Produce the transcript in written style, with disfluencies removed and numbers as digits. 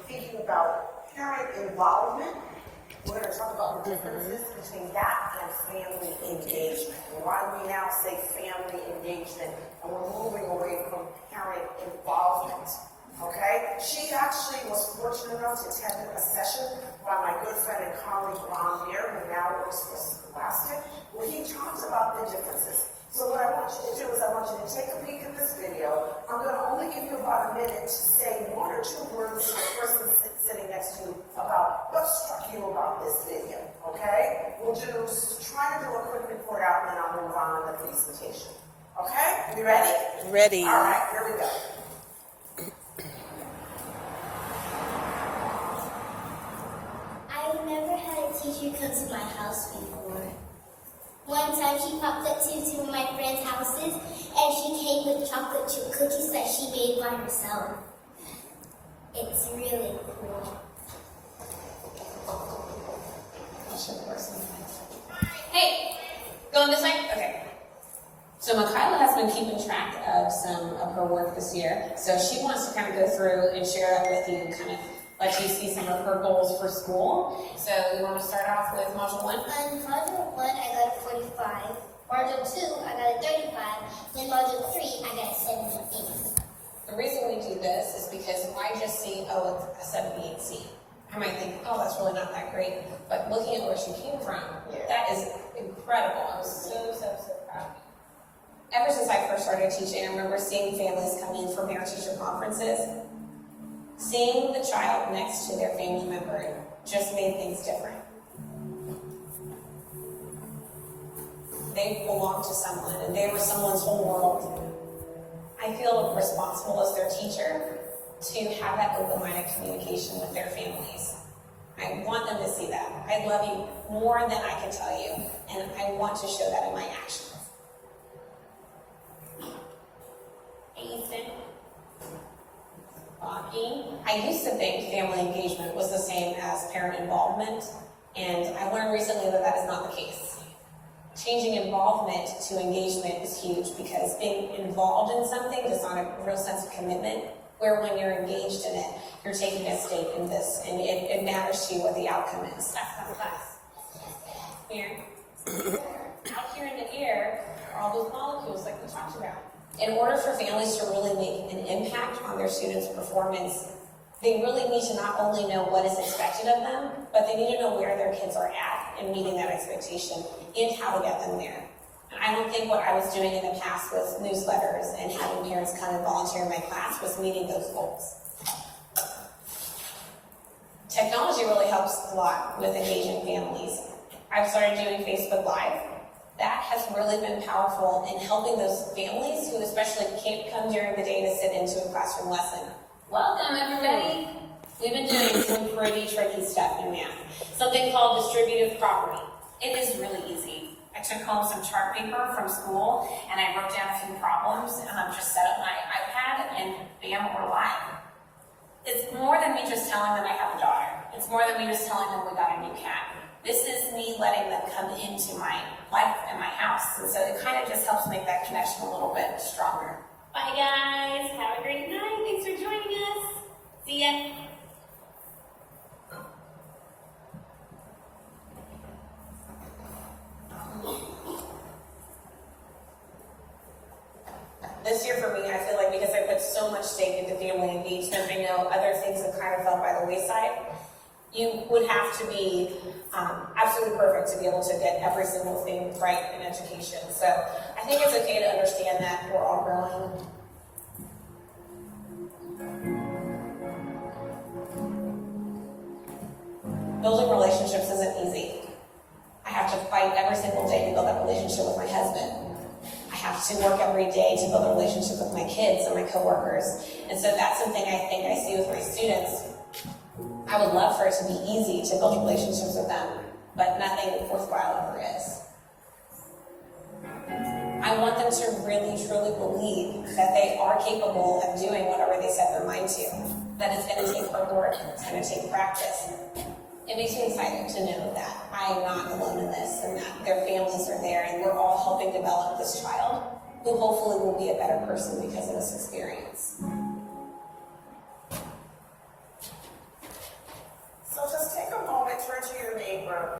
thinking about parent involvement. We're going to talk about the differences between that and family engagement. And why we now say family engagement, and we're moving away from parent involvement. Okay? She actually was fortunate enough to attend a session by my good friend and colleague Ron Beer, who now works for Scholastic, where he talks about the differences. So what I want you to do is I want you to take a peek at this video. I'm going to only give you about a minute to say one or two words to the person sitting next to you about what struck you about this video. Okay? We'll try to do a quick report out, and then I'll move on to the presentation. Okay? You ready? Ready. All right, here we go. I've never had a teacher come to my house before. One time she popped up to two of my friends' houses and she came with chocolate chip cookies that she made by herself. It's really cool. Hey, going this way? Okay. So Makayla has been keeping track of some of her work this year. So she wants to kind of go through and share that with you and kind of let you see some of her goals for school. So you want to start off with Module 1? On Module 1, I got a 45. Module 2, I got a 35. Then Module 3, I got a 78. The reason we do this is because if I just see, oh, it's a 78C, I might think, oh, that's really not that great. But looking at where she came from, that is incredible. I was so proud of you. Ever since I first started teaching, I remember seeing families come in for parent-teacher conferences. Seeing the child next to their family member just made things different. They belonged to someone, and they were someone's whole world. I feel responsible as their teacher to have that open-minded communication with their families. I want them to see that. I love you more than I can tell you, and I want to show that in my actions. Ethan. I used to think family engagement was the same as parent involvement, and I learned recently that that is not the case. Changing involvement to engagement is huge because being involved in something does not have a real sense of commitment, where when you're engaged in it, you're taking a stake in this, and it matters to you what the outcome is. That's not class. Here. Out here in the air are all those molecules like we talked about. In order for families to really make an impact on their students' performance, they really need to not only know what is expected of them, but they need to know where their kids are at in meeting that expectation and how to get them there. And I don't think what I was doing in the past with newsletters and having parents come and volunteer in my class was meeting those goals. Technology really helps a lot with engaging families. I've started doing Facebook Live. That has really been powerful in helping those families who especially can't come during the day to sit into a classroom lesson. Welcome, everybody. We've been doing some pretty tricky stuff in math. Something called distributive property. It is really easy. I took home some chart paper from school and I wrote down a few problems and just set up my iPad and bam, we're live. It's more than me just telling them I have a daughter. It's more than me just telling them we got a new cat. This is me letting them come into my life and my house. And so it kind of just helps make that connection a little bit stronger. Bye guys, have a great night. Thanks for joining us. See ya. This year for me, I feel like because I put so much stake into family engagement, I know other things have kind of fell by the wayside. You would have to be absolutely perfect to be able to get every single thing right in education. So I think it's okay to understand that we're all growing. Building relationships isn't easy. I have to fight every single day to build that relationship with my husband. I have to work every day to build a relationship with my kids and my coworkers. And so that's something I think I see with my students. I would love for it to be easy to build relationships with them, but nothing worthwhile ever is. I want them to really, truly believe that they are capable of doing whatever they set their mind to, that it's going to take hard work, it's going to take practice. It makes me excited to know that I am not alone in this and that their families are there and we're all helping develop this child who hopefully will be a better person because of this experience.